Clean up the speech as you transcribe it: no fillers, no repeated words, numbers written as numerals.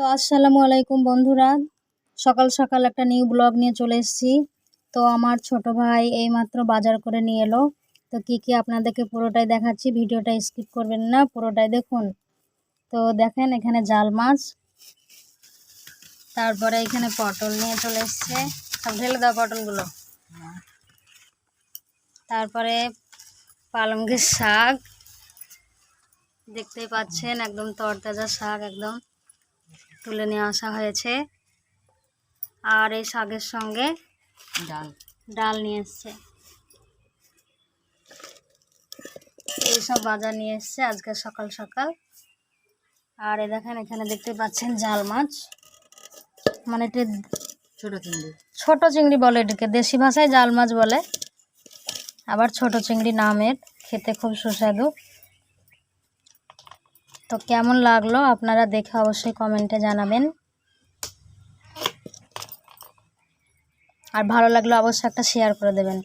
তো আসসালামু আলাইকুম বন্ধুরা, সকাল সকাল একটা নিউ ব্লগ নিয়ে চলে এসেছি। তো আমার ছোট ভাই এইমাত্র বাজার করে নিয়ে এলো। তো কি কি আপনাদেরকে পুরোটাই দেখাচ্ছি, ভিডিওটা স্কিপ করবেন না, পুরোটাই দেখুন। তো দেখেন এখানে জাল মাছ, তারপরে এখানে পটল নিয়ে চলে এসছে, সব ঢেলে দাও পটলগুলো। তারপরে পালঙ্গের শাক, দেখতেই পাচ্ছেন একদম তরতাজা শাক, একদম তুলে নিয়ে আসা হয়েছে। আর এই শাকের সঙ্গে ডাল নিয়ে এসছে। এইসব বাজার নিয়ে এসছে আজকে সকাল সকাল। আর এই দেখেন এখানে দেখতে পাচ্ছেন জাল মাছ, মানে এটা ছোট চিংড়ি বলে, এটাকে দেশি ভাষায় জাল মাছ বলে, আবার ছোট চিংড়ি নামের, খেতে খুব সুস্বাদু। তো কেমন লাগলো আপনারা দেখে অবশ্যই কমেন্টে জানাবেন, আর ভালো লাগলে অবশ্যই একটা শেয়ার করে দেবেন।